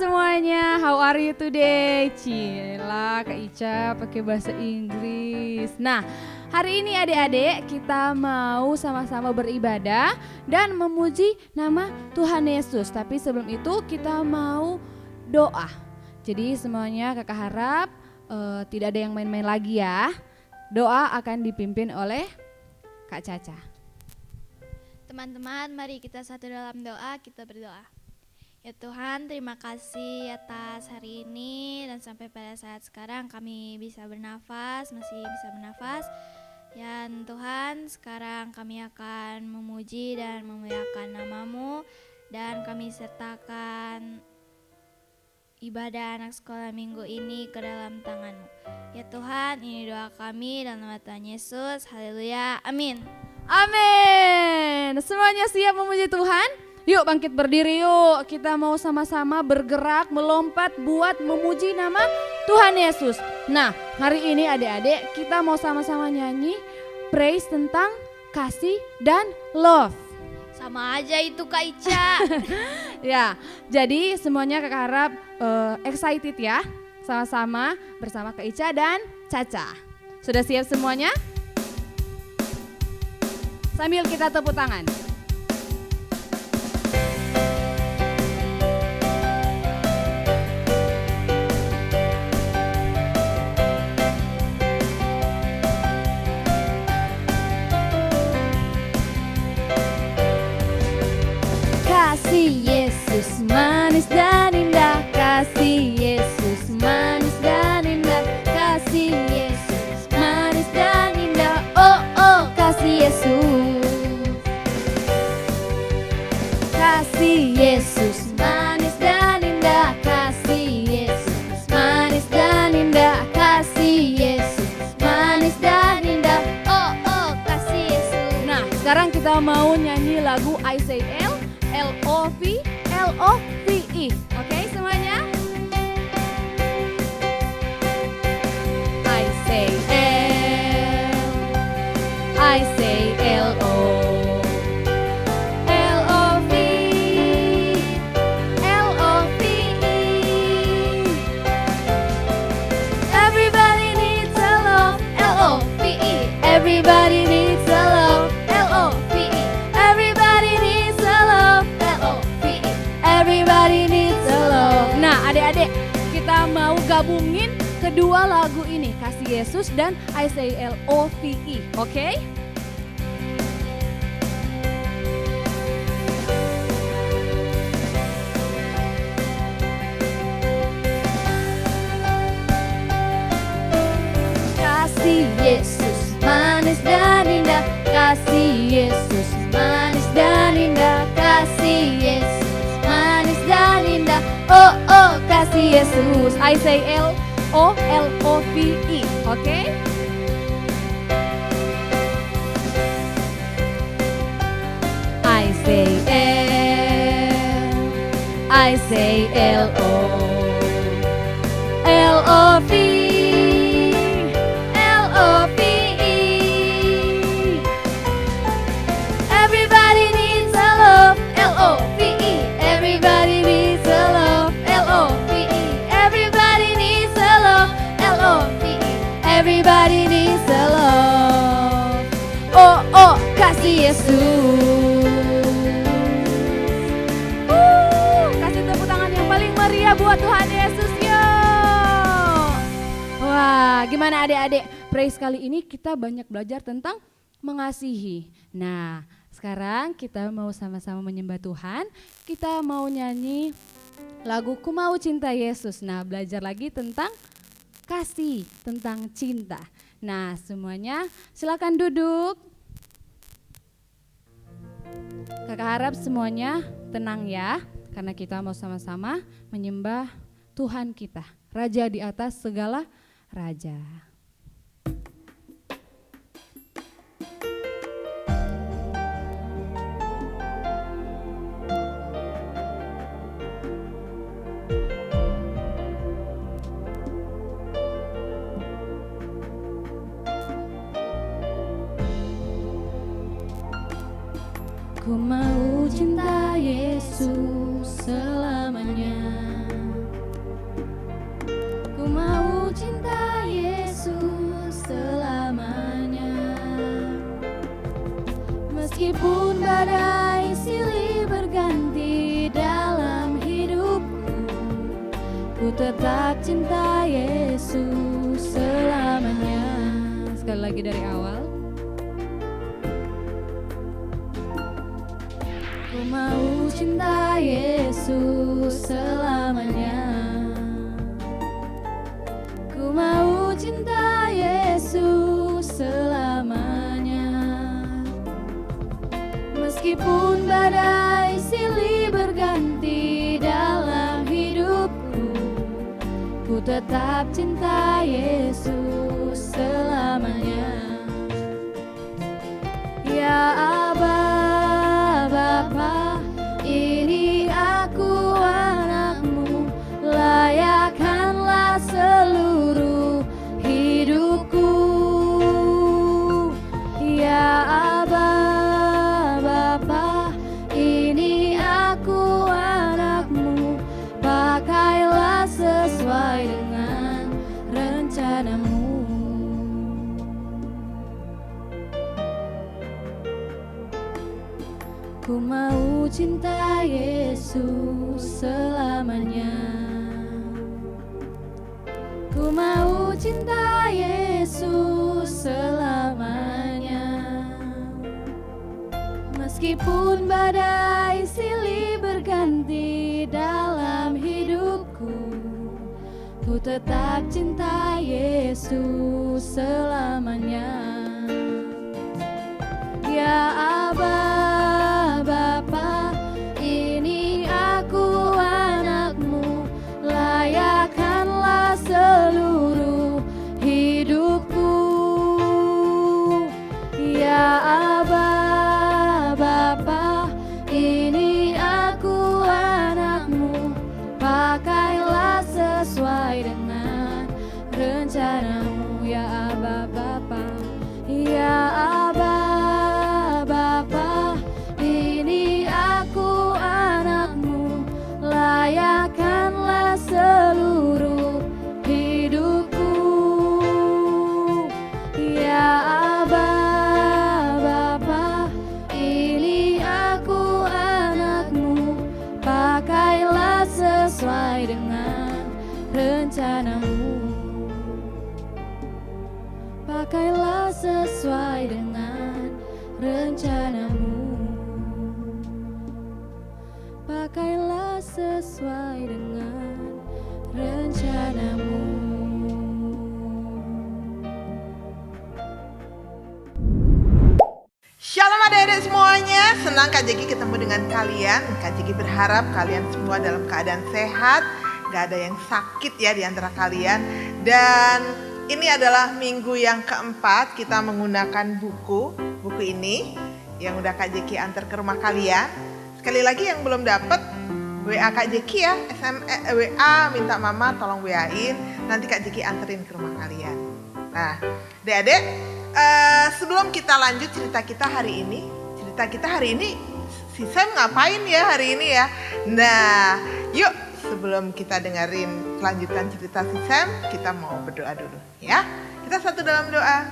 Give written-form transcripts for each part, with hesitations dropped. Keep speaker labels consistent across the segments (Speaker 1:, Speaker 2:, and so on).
Speaker 1: semuanya, how are you today? Cila, Kak Ica pakai bahasa Inggris. Nah, hari ini adik-adik kita mau sama-sama beribadah dan memuji nama Tuhan Yesus. Tapi sebelum itu kita mau doa. Jadi semuanya kakak harap tidak ada yang main-main lagi ya. Doa akan dipimpin oleh Kak Caca.
Speaker 2: Teman-teman, mari kita satu dalam doa, kita berdoa. Ya Tuhan, terima kasih atas hari ini dan sampai pada saat sekarang kami bisa bernafas, masih bisa bernafas. Ya Tuhan, sekarang kami akan memuji dan memuliakan nama-Mu dan kami sertakan ibadah anak sekolah minggu ini ke dalam tangan-Mu. Ya Tuhan, ini doa kami dalam nama Tuhan Yesus. Haleluya, amin.
Speaker 1: Amin. Semuanya siap memuji Tuhan? Yuk bangkit berdiri yuk. Kita mau sama-sama bergerak, melompat buat memuji nama Tuhan Yesus. Nah, hari ini adik-adik kita mau sama-sama nyanyi praise tentang kasih dan love.
Speaker 2: Sama aja itu Kak Ica.
Speaker 1: Ya, jadi semuanya kakak harap excited ya. Sama-sama bersama Kak Ica dan Caca. Sudah siap semuanya? Sambil kita tepuk tangan. Kasih Yesus manis dan indah, kasih Yesus manis dan indah, kasih Yesus manis dan indah, oh oh kasih Yesus. Kasih Yesus manis dan indah, kasih Yesus manis dan indah, kasih Yesus manis dan indah, oh oh kasih Yesus. Nah, sekarang kita mau nyanyi lagu I Say L-O-V-E. Oke semuanya? I say L-O, L-O-V, L-O-V-E. Everybody needs a love, L-O-V-E. Everybody needs a love, L-O-V-E. Everybody needs a love, L-O-V-E. Everybody needs a love. Nah adik-adik kita mau gabungin kedua lagu ini, Kasih Yesus dan I Say L-O-V-E. Oke? Kasih Yesus manis dan indah, kasih Yesus manis dan indah, kasih Yesus manis dan indah, oh oh kasih Yesus. I say L-O-L-O-V-E. Oke? I say L-O, L-O-V, L-O-V-E. Everybody needs a love, L-O-V-E. Everybody needs a love, L-O-V-E. Everybody needs a love, L-O-V-E. Everybody needs a love, oh oh kasih Yesus. Kasih tepuk tangan yang paling meriah buat Tuhan Yesus yuk. Wah, gimana adik-adik? Praise kali ini kita banyak belajar tentang mengasihi. Nah, sekarang kita mau sama-sama menyembah Tuhan. Kita mau nyanyi lagu Ku Mau Cinta Yesus. Nah, belajar lagi tentang kasih, tentang cinta. Nah, semuanya silakan duduk. Kakak harap semuanya tenang ya, karena kita mau sama-sama menyembah Tuhan kita, Raja di atas segala raja. Ku mau cinta Yesus selamanya. ku tetap cinta Yesus selamanya. Sekali lagi dari awal. Ku mau cinta Yesus selamanya. Ku mau cinta Yesus selamanya. Meskipun badai silih berganti dalam hidupku, ku tetap cinta Yesus selamanya. Ya Aba, Bapa, ini aku anakmu, layakkanlah seluruh hidupku. Ya Aba, Bapa, ini aku anakmu, pakailah sesuai dengan rencanamu. Ku mau cinta Yesus selamanya. Ku mau cinta Yesus selamanya. Meskipun badai silih berganti dalam hidupku, ku tetap cinta Yesus selamanya. Ya Aba, Bapa, ini aku anakmu, layakkanlah seluruh hidupku. Ya Aba, Bapa, ini aku anakmu, pakailah sesuai dengan rencanamu. Ya Aba, Bapa, ya Aba, Bapa, ini aku anakmu, layakkanlah seluruh hidupku. Ya Aba, Bapa, ini aku anakmu, pakailah sesuai dengan rencanamu. Pakailah sesuai dengan rencanamu. Pakailah sesuai dengan rencanamu.
Speaker 3: Shalom adik-adik semuanya, senang Kak Jeki ketemu dengan kalian. Kak Jeki berharap kalian semua dalam keadaan sehat, gak ada yang sakit ya di antara kalian. Dan ini adalah minggu yang keempat kita menggunakan buku ini yang udah Kak Jeki antar ke rumah kalian. Sekali lagi yang belum dapat, WA Kak Jeki ya, WA minta mama tolong WA-in, nanti Kak Jeki anterin ke rumah kalian. Nah, adik-adik, sebelum kita lanjut cerita kita hari ini si Sam ngapain ya hari ini ya? Nah, yuk sebelum kita dengerin kelanjutan cerita si Sam, kita mau berdoa dulu ya. Kita satu dalam doa.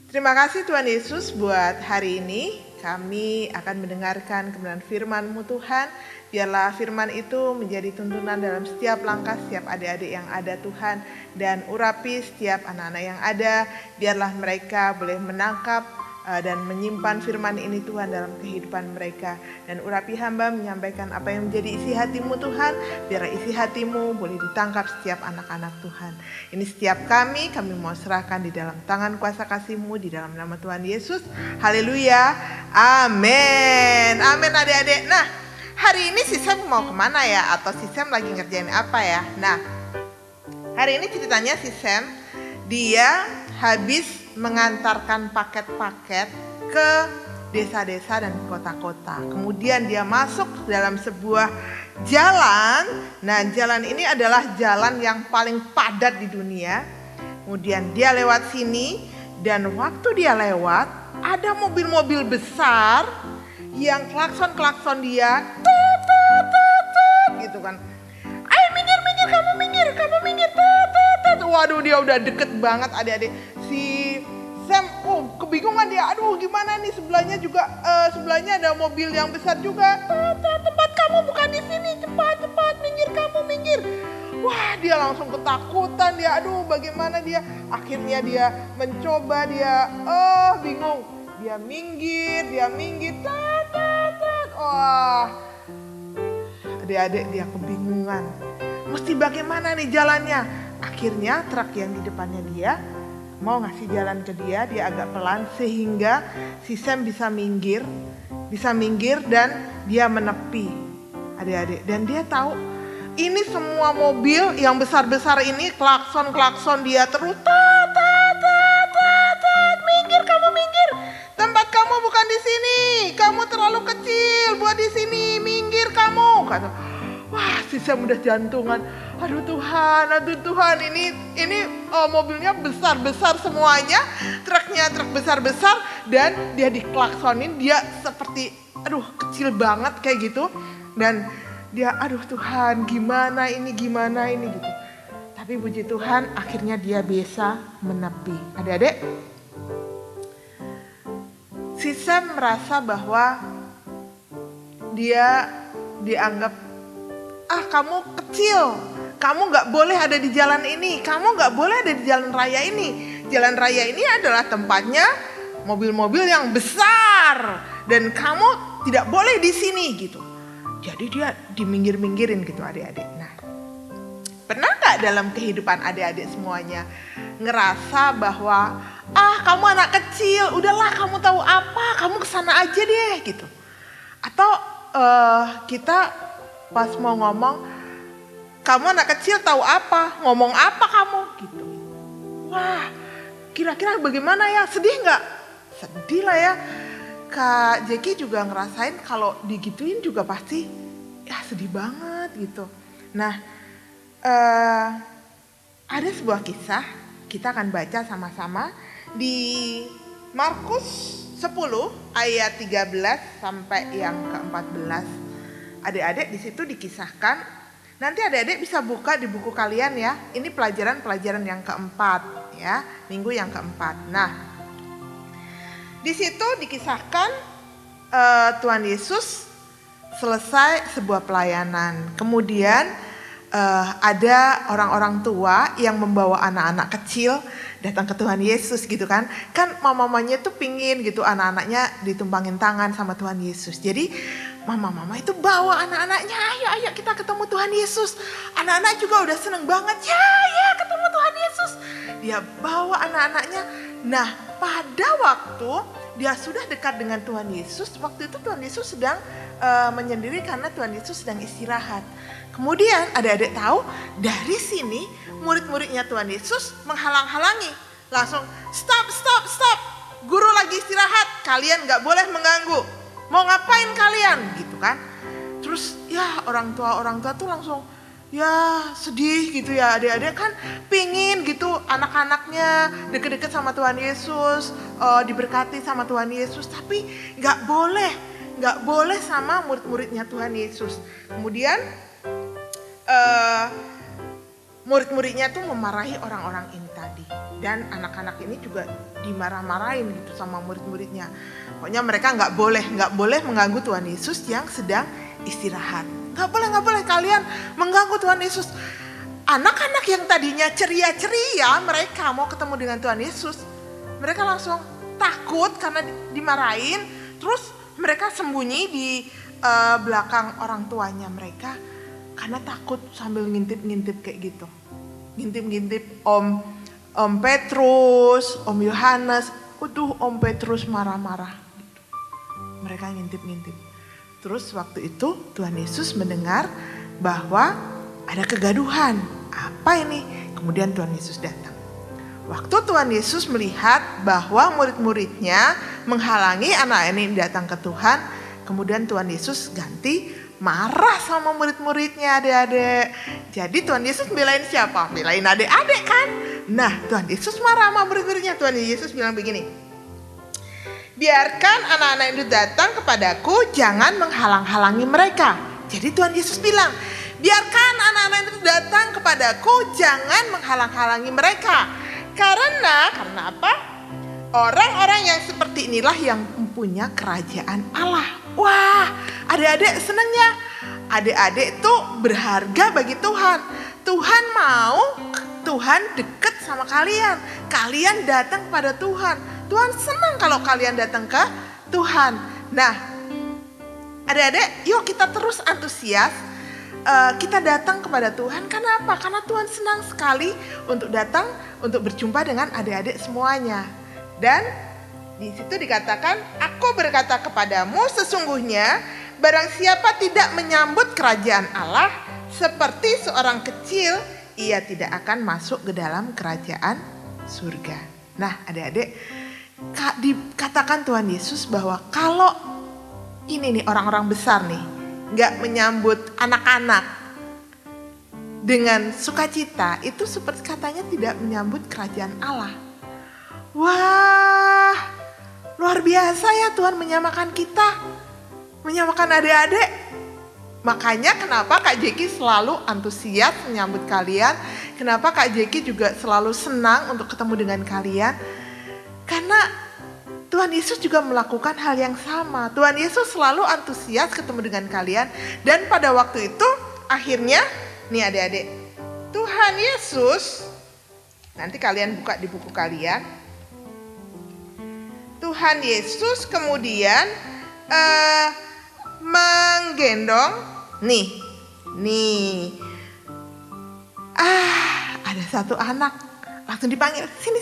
Speaker 3: Terima kasih Tuhan Yesus buat hari ini. Kami akan mendengarkan kebenaran firman-Mu Tuhan. Biarlah firman itu menjadi tuntunan dalam setiap langkah setiap adik-adik yang ada Tuhan. Dan urapi setiap anak-anak yang ada. Biarlah mereka boleh menangkap dan menyimpan firman ini Tuhan dalam kehidupan mereka. Dan urapi hamba menyampaikan apa yang menjadi isi hati-Mu Tuhan. Biarlah isi hati-Mu boleh ditangkap setiap anak-anak Tuhan. Ini setiap kami mau serahkan di dalam tangan kuasa kasih-Mu di dalam nama Tuhan Yesus. Haleluya. Amin. Amin adik-adik. Nah, hari ini si Sam mau kemana ya? Atau si Sam lagi ngerjain apa ya? Nah, hari ini ceritanya si Sam, dia habis mengantarkan paket-paket ke desa-desa dan kota-kota. Kemudian dia masuk dalam sebuah jalan. Nah, jalan ini adalah jalan yang paling padat di dunia. Kemudian dia lewat sini dan waktu dia lewat ada mobil-mobil besar yang klakson dia gitu kan. Ayo minggir, kamu minggir. Waduh, dia udah deket banget adik-adik. Si Sam, kebingungan dia. Aduh, gimana nih, sebelahnya ada mobil yang besar juga. Tempat kamu bukan di sini. Cepat, minggir kamu. Wah, dia langsung ketakutan, dia aduh bagaimana dia. Akhirnya dia mencoba, dia bingung. Dia minggir, tat, tat, tat. Wah, adik-adik dia kebingungan. Mesti bagaimana nih jalannya? Akhirnya truk yang di depannya dia mau ngasih jalan ke dia agak pelan sehingga si Sam bisa minggir dan dia menepi, adik-adik. Dan dia tahu ini semua mobil yang besar-besar ini klakson dia terus tat, minggir kamu minggir, tempat kamu bukan di sini, kamu terlalu kecil buat di sini, minggir kamu, kata. Wah, si Sam udah jantungan. Aduh Tuhan, ini mobilnya besar-besar semuanya, truknya truk besar-besar, dan dia diklaksonin, dia seperti kecil banget kayak gitu. Dan dia aduh Tuhan, gimana ini gitu. Tapi puji Tuhan akhirnya dia bisa menepi. Adik-adik, si Sam merasa bahwa dia dianggap kamu kecil, kamu gak boleh ada di jalan ini, kamu gak boleh ada di jalan raya ini. Jalan raya ini adalah tempatnya mobil-mobil yang besar dan kamu tidak boleh di sini gitu. Jadi dia diminggir-minggirin gitu, adik-adik. Nah, pernah gak dalam kehidupan adik-adik semuanya ngerasa bahwa kamu anak kecil, udahlah kamu tahu apa, kamu kesana aja deh gitu. Atau kita pas mau ngomong, kamu anak kecil tahu apa, ngomong apa kamu gitu. Wah, kira-kira bagaimana ya, sedih gak? Sedih lah ya. Kak Jeki juga ngerasain kalau digituin juga pasti sedih banget gitu. Nah, ada sebuah kisah, kita akan baca sama-sama di Markus 10 ayat 13 sampai yang ke-14. Adik-adik di situ dikisahkan. Nanti adik-adik bisa buka di buku kalian ya. Ini pelajaran yang keempat ya, minggu yang keempat. Nah, di situ dikisahkan Tuhan Yesus selesai sebuah pelayanan. Kemudian ada orang-orang tua yang membawa anak-anak kecil datang ke Tuhan Yesus gitu kan. Kan mamanya tuh pingin gitu anak-anaknya ditumpangin tangan sama Tuhan Yesus. Jadi mama-mama itu bawa anak-anaknya, ayo kita ketemu Tuhan Yesus. Anak-anak juga udah seneng banget, ya ketemu Tuhan Yesus. Dia bawa anak-anaknya. Nah, pada waktu dia sudah dekat dengan Tuhan Yesus, waktu itu Tuhan Yesus sedang menyendiri karena Tuhan Yesus sedang istirahat. Kemudian adik-adik tahu, dari sini murid-muridnya Tuhan Yesus menghalang-halangi. Langsung stop, guru lagi istirahat, kalian gak boleh mengganggu. Mau ngapain kalian gitu kan. Terus ya orang tua tuh langsung sedih gitu ya, adik-adik kan pingin gitu anak-anaknya deket-deket sama Tuhan Yesus, diberkati sama Tuhan Yesus, tapi gak boleh sama murid-muridnya Tuhan Yesus. Kemudian murid-muridnya tuh memarahi orang-orang ini tadi, dan anak-anak ini juga dimarah-marahin gitu sama murid-muridnya. Pokoknya mereka nggak boleh mengganggu Tuhan Yesus yang sedang istirahat. Nggak boleh kalian mengganggu Tuhan Yesus. Anak-anak yang tadinya ceria-ceria, mereka mau ketemu dengan Tuhan Yesus, mereka langsung takut karena dimarahin. Terus mereka sembunyi di belakang orang tuanya mereka karena takut, sambil ngintip-ngintip kayak gitu. Ngintip-ngintip Om Petrus, Om Yohanes. Om Petrus marah-marah gitu. Mereka ngintip-ngintip. Terus waktu itu Tuhan Yesus mendengar bahwa ada kegaduhan. Apa ini? Kemudian Tuhan Yesus datang. Waktu Tuhan Yesus melihat bahwa murid-muridnya menghalangi anak ini datang ke Tuhan, kemudian Tuhan Yesus ganti marah sama murid-muridnya, adik-adik. Jadi Tuhan Yesus belain siapa? Belain adik-adik kan? Nah, Tuhan Yesus marah sama murid-muridnya. Tuhan Yesus bilang begini, biarkan anak-anak itu datang kepadaku, jangan menghalang-halangi mereka. Jadi Tuhan Yesus bilang, biarkan anak-anak itu datang kepadaku, jangan menghalang-halangi mereka. Karena apa? Orang-orang yang seperti inilah yang mempunyai kerajaan Allah. Wah, adik-adik senangnya. Adik-adik itu berharga bagi Tuhan. Tuhan mau Tuhan dekat sama kalian. Kalian datang kepada Tuhan. Tuhan senang kalau kalian datang ke Tuhan. Nah, adik-adik, yuk kita terus antusias. Kita datang kepada Tuhan. Kenapa? Karena Tuhan senang sekali untuk datang, untuk berjumpa dengan adik-adik semuanya. Dan di situ dikatakan, aku berkata kepadamu, sesungguhnya barang siapa tidak menyambut kerajaan Allah seperti seorang kecil, ia tidak akan masuk ke dalam kerajaan surga. Nah, adik-adik, dikatakan Tuhan Yesus bahwa kalau ini nih orang-orang besar nih, gak menyambut anak-anak dengan sukacita, itu seperti katanya tidak menyambut kerajaan Allah. Wah, luar biasa ya Tuhan menyamakan kita, menyamakan adik-adik. Makanya kenapa Kak Jeki selalu antusias menyambut kalian, kenapa Kak Jeki juga selalu senang untuk ketemu dengan kalian. Karena Tuhan Yesus juga melakukan hal yang sama. Tuhan Yesus selalu antusias ketemu dengan kalian. Dan pada waktu itu akhirnya, nih adik-adik, Tuhan Yesus, nanti kalian buka di buku kalian. Tuhan Yesus kemudian menggendong, nih, ada satu anak, langsung dipanggil, sini.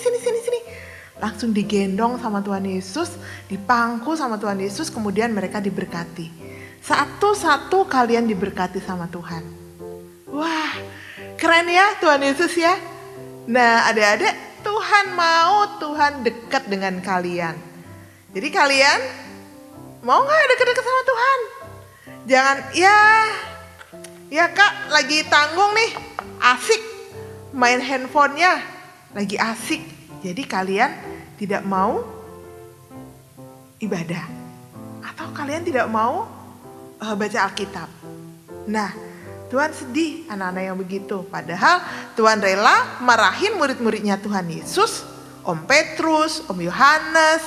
Speaker 3: Langsung digendong sama Tuhan Yesus, dipangku sama Tuhan Yesus, kemudian mereka diberkati. Satu-satu kalian diberkati sama Tuhan. Wah, keren ya Tuhan Yesus ya. Nah, adik-adik, Tuhan mau Tuhan dekat dengan kalian. Jadi kalian mau gak dekat-dekat sama Tuhan? Jangan, ya Kak lagi tanggung nih, asik main handphonenya, lagi asik. Jadi kalian tidak mau ibadah, atau kalian tidak mau baca Alkitab. Nah, Tuhan sedih anak-anak yang begitu. Padahal Tuhan rela marahin murid-muridnya Tuhan Yesus, Om Petrus, Om Yohanes,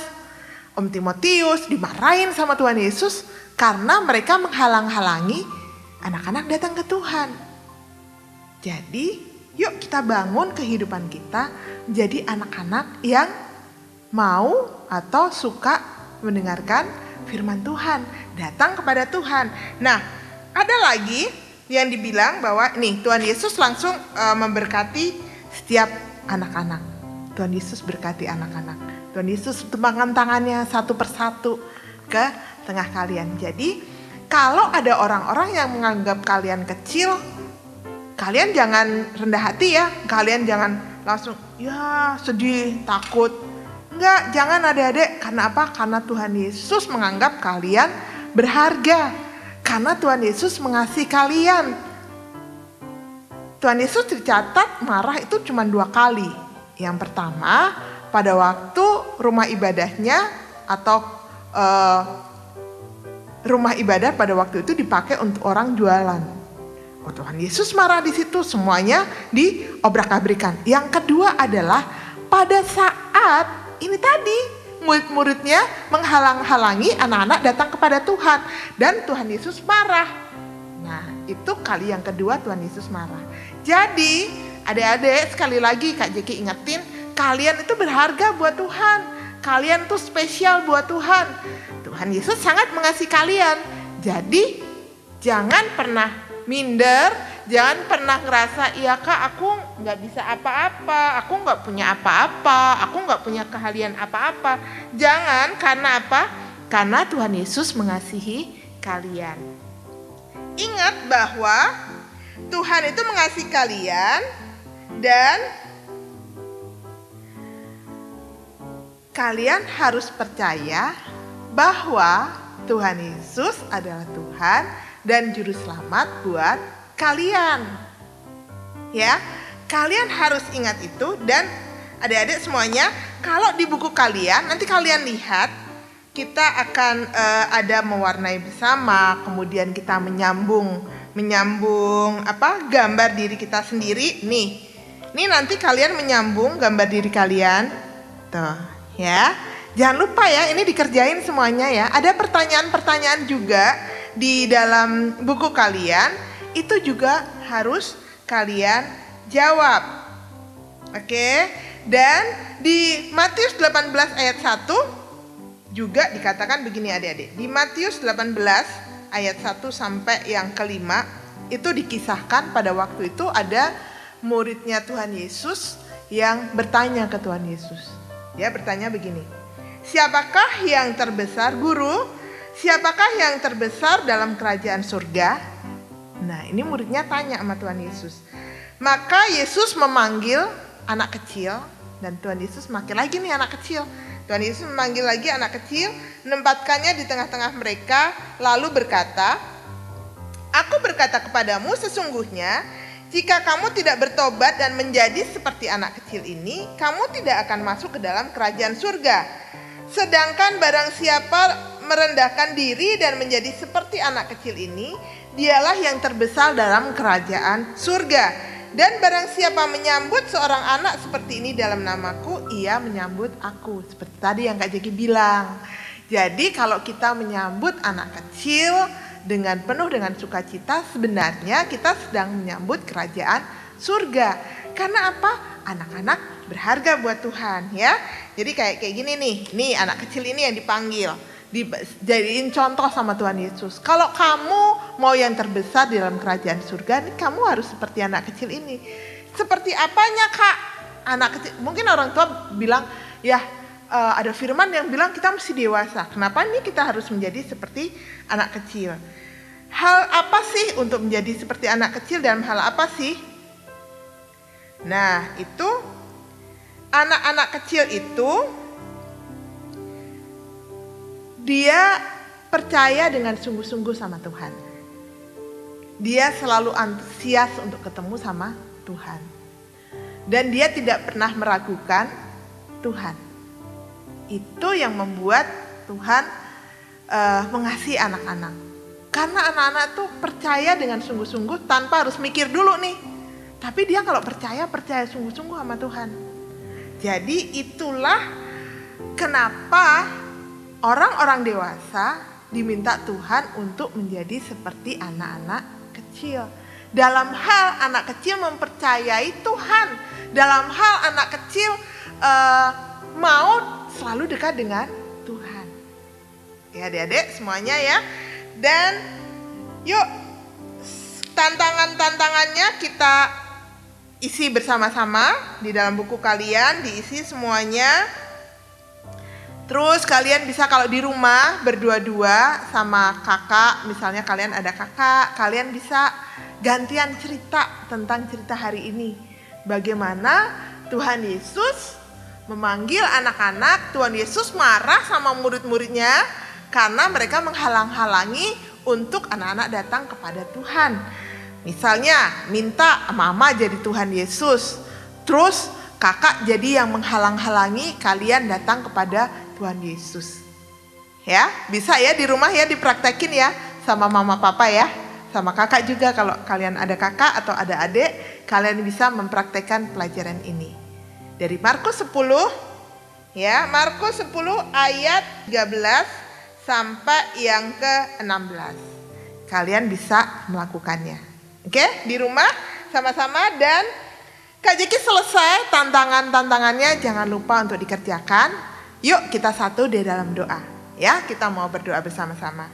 Speaker 3: Om Timotius, dimarahin sama Tuhan Yesus karena mereka menghalang-halangi anak-anak datang ke Tuhan. Jadi, yuk kita bangun kehidupan kita menjadi anak-anak yang mau atau suka mendengarkan firman Tuhan, datang kepada Tuhan. Nah, ada lagi yang dibilang bahwa nih Tuhan Yesus langsung memberkati setiap anak-anak. Tuhan Yesus berkati anak-anak. Tuhan Yesus tembangkan tangannya satu persatu ke tengah kalian. Jadi kalau ada orang-orang yang menganggap kalian kecil, kalian jangan rendah hati ya. Kalian jangan langsung ya sedih, takut. Enggak, jangan adik-adik. Karena apa? Karena Tuhan Yesus menganggap kalian berharga. Karena Tuhan Yesus mengasihi kalian. Tuhan Yesus dicatat marah itu cuma 2 kali. Yang pertama pada waktu rumah ibadahnya atau rumah ibadah pada waktu itu dipakai untuk orang jualan. Oh, Tuhan Yesus marah di situ, semuanya diobrak-abrikan. Yang kedua adalah pada saat ini tadi murid-muridnya menghalang-halangi anak-anak datang kepada Tuhan dan Tuhan Yesus marah. Nah, itu kali yang kedua Tuhan Yesus marah. Jadi, adik-adik sekali lagi Kak Jeki ingetin, kalian itu berharga buat Tuhan. Kalian tuh spesial buat Tuhan. Tuhan Yesus sangat mengasihi kalian. Jadi, jangan pernah minder, jangan pernah ngerasa, iya Kak aku gak bisa apa-apa, aku gak punya apa-apa, aku gak punya keahlian apa-apa. Jangan, karena apa? Karena Tuhan Yesus mengasihi kalian. Ingat bahwa Tuhan itu mengasihi kalian dan kalian harus percaya bahwa Tuhan Yesus adalah Tuhan dan juru selamat buat kalian. Ya, kalian harus ingat itu. Dan adik-adik semuanya, kalau di buku kalian nanti kalian lihat kita akan ada mewarnai bersama, kemudian kita menyambung gambar diri kita sendiri. Nih nanti kalian menyambung gambar diri kalian. Tuh, ya. Jangan lupa ya, ini dikerjain semuanya ya. Ada pertanyaan-pertanyaan juga di dalam buku kalian, itu juga harus kalian jawab. Oke. Dan di Matius 18 ayat 1 juga dikatakan begini adik-adik. Di Matius 18 ayat 1 sampai yang kelima itu dikisahkan pada waktu itu ada muridnya Tuhan Yesus yang bertanya ke Tuhan Yesus. Dia bertanya begini, siapakah yang terbesar, Guru? Siapakah yang terbesar dalam kerajaan surga? Nah, ini muridnya tanya sama Tuhan Yesus. Maka Yesus memanggil anak kecil, dan Tuhan Yesus manggil lagi nih anak kecil. Tuhan Yesus memanggil lagi anak kecil, menempatkannya di tengah-tengah mereka, lalu berkata, Aku berkata kepadamu sesungguhnya, jika kamu tidak bertobat dan menjadi seperti anak kecil ini, kamu tidak akan masuk ke dalam kerajaan surga. Sedangkan barang siapa merendahkan diri dan menjadi seperti anak kecil ini, dialah yang terbesar dalam kerajaan surga. Dan barang siapa menyambut seorang anak seperti ini dalam namaku, ia menyambut aku. Seperti tadi yang Kak Jeki bilang. Jadi kalau kita menyambut anak kecil dengan penuh dengan sukacita, sebenarnya kita sedang menyambut kerajaan surga. Karena apa? Anak-anak berharga buat Tuhan, ya. Jadi kayak gini nih anak kecil ini yang dipanggil, dijadiin contoh sama Tuhan Yesus. Kalau kamu mau yang terbesar di dalam kerajaan surga, nih kamu harus seperti anak kecil ini. Seperti apanya, Kak? Anak kecil, mungkin orang tua bilang, ya ada firman yang bilang kita mesti dewasa. Kenapa nih kita harus menjadi seperti anak kecil? Hal apa sih untuk menjadi seperti anak kecil, dan hal apa sih? Nah, itu anak-anak kecil itu dia percaya dengan sungguh-sungguh sama Tuhan. Dia selalu antusias untuk ketemu sama Tuhan. Dan dia tidak pernah meragukan Tuhan. Itu yang membuat Tuhan mengasihi anak-anak. Karena anak-anak tuh percaya dengan sungguh-sungguh tanpa harus mikir dulu nih. Tapi dia kalau percaya sungguh-sungguh sama Tuhan. Jadi itulah kenapa orang-orang dewasa diminta Tuhan untuk menjadi seperti anak-anak kecil. Dalam hal anak kecil mempercayai Tuhan. Dalam hal anak kecil mau selalu dekat dengan Tuhan. Ya adik-adik semuanya ya. Dan yuk tantangan-tantangannya kita isi bersama-sama di dalam buku kalian, diisi semuanya. Terus kalian bisa kalau di rumah berdua-dua sama kakak, misalnya kalian ada kakak, kalian bisa gantian cerita tentang cerita hari ini. Bagaimana Tuhan Yesus memanggil anak-anak, Tuhan Yesus marah sama murid-muridnya karena mereka menghalang-halangi untuk anak-anak datang kepada Tuhan. Misalnya minta mama jadi Tuhan Yesus, terus kakak jadi yang menghalang-halangi kalian datang kepada Tuhan Yesus. Ya, bisa ya di rumah ya dipraktekin ya sama mama papa ya. Sama kakak juga kalau kalian ada kakak atau ada adik, kalian bisa mempraktekkan pelajaran ini. Dari Markus 10 ya, Markus 10 ayat 13 sampai yang ke-16. Kalian bisa melakukannya. Oke, di rumah sama-sama, dan Kak Jeki selesai tantangan-tantangannya, jangan lupa untuk dikerjakan. Yuk kita satu di dalam doa. Ya, kita mau berdoa bersama-sama.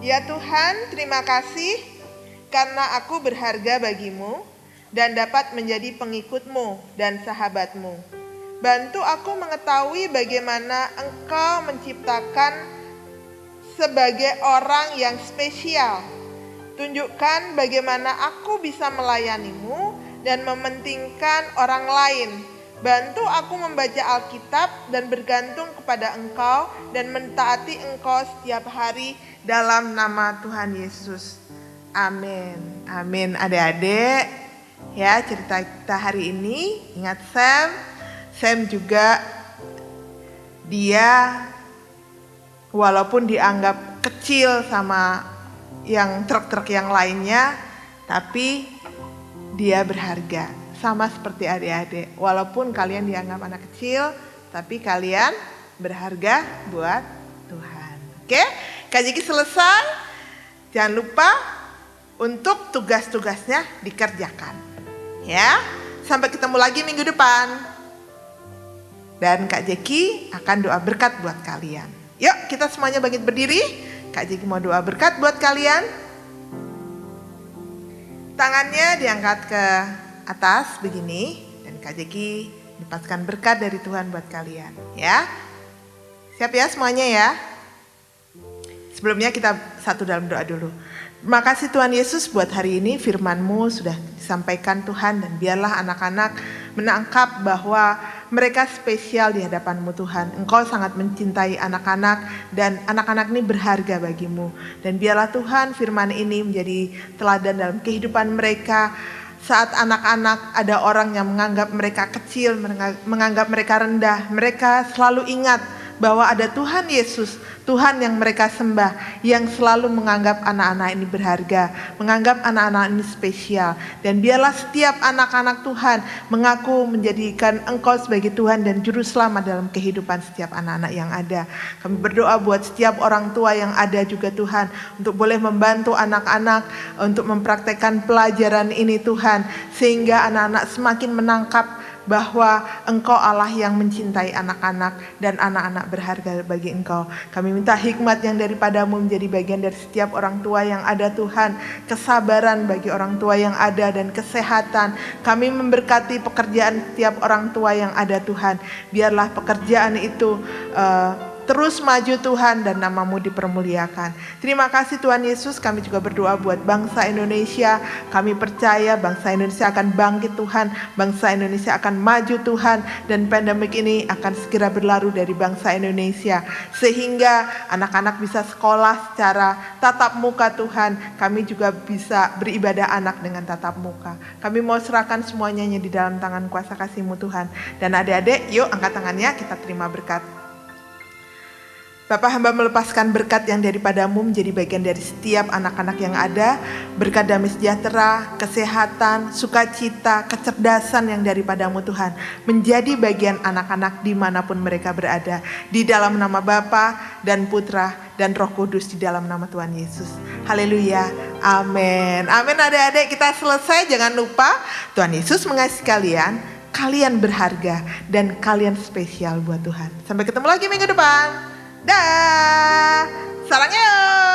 Speaker 3: Ya Tuhan, terima kasih karena aku berharga bagimu dan dapat menjadi pengikutmu dan sahabatmu. Bantu aku mengetahui bagaimana Engkau menciptakan sebagai orang yang spesial. Tunjukkan bagaimana aku bisa melayanimu dan mementingkan orang lain. Bantu aku membaca Alkitab dan bergantung kepada Engkau dan mentaati Engkau setiap hari dalam nama Tuhan Yesus. Amin. Amin adik-adik. Ya, cerita kita hari ini, ingat Sam juga dia walaupun dianggap kecil sama yang truk-truk yang lainnya, tapi dia berharga. Sama seperti adik-adik, walaupun kalian dianggap anak kecil, tapi kalian berharga buat Tuhan. Oke, Kak Jeki selesai, jangan lupa untuk tugas-tugasnya dikerjakan. Ya, sampai ketemu lagi minggu depan. Dan Kak Jeki akan doa berkat buat kalian. Yuk kita semuanya bangkit berdiri. Kak Jeki mau doa berkat buat kalian. Tangannya diangkat ke atas begini. Dan Kak Jeki lepaskan berkat dari Tuhan buat kalian. Ya, siap ya semuanya ya. Sebelumnya kita satu dalam doa dulu. Terima kasih Tuhan Yesus buat hari ini firman-Mu sudah disampaikan Tuhan. Dan biarlah anak-anak menangkap bahwa mereka spesial di hadapan-Mu Tuhan. Engkau sangat mencintai anak-anak dan anak-anak ini berharga bagi-Mu. Dan biarlah Tuhan firman ini menjadi teladan dalam kehidupan mereka. Saat anak-anak ada orang yang menganggap mereka kecil, menganggap mereka rendah. Mereka selalu ingat bahwa ada Tuhan Yesus, Tuhan yang mereka sembah, yang selalu menganggap anak-anak ini berharga, menganggap anak-anak ini spesial. Dan biarlah setiap anak-anak Tuhan mengaku menjadikan Engkau sebagai Tuhan dan Juru Selamat dalam kehidupan setiap anak-anak yang ada. Kami berdoa buat setiap orang tua yang ada juga Tuhan, untuk boleh membantu anak-anak untuk mempraktekkan pelajaran ini Tuhan, sehingga anak-anak semakin menangkap bahwa Engkau Allah yang mencintai anak-anak dan anak-anak berharga bagi Engkau. Kami minta hikmat yang daripada-Mu menjadi bagian dari setiap orang tua yang ada Tuhan. Kesabaran bagi orang tua yang ada dan kesehatan. Kami memberkati pekerjaan setiap orang tua yang ada Tuhan. Biarlah pekerjaan itu terus maju Tuhan dan nama-Mu dipermuliakan. Terima kasih Tuhan Yesus, kami juga berdoa buat bangsa Indonesia. Kami percaya bangsa Indonesia akan bangkit Tuhan, bangsa Indonesia akan maju Tuhan, dan pandemik ini akan segera berlalu dari bangsa Indonesia. Sehingga anak-anak bisa sekolah secara tatap muka Tuhan, kami juga bisa beribadah anak dengan tatap muka. Kami mau serahkan semuanya di dalam tangan kuasa kasih-Mu Tuhan. Dan adik-adik, yuk angkat tangannya, kita terima berkat. Bapak, hamba melepaskan berkat yang daripada-Mu menjadi bagian dari setiap anak-anak yang ada. Berkat damai sejahtera, kesehatan, sukacita, kecerdasan yang daripada-Mu Tuhan. Menjadi bagian anak-anak dimanapun mereka berada. Di dalam nama Bapa dan Putra dan Roh Kudus, di dalam nama Tuhan Yesus. Haleluya, amin. Amin adik-adik, kita selesai. Jangan lupa Tuhan Yesus mengasihi kalian. Kalian berharga dan kalian spesial buat Tuhan. Sampai ketemu lagi minggu depan. Dah, sarangnya.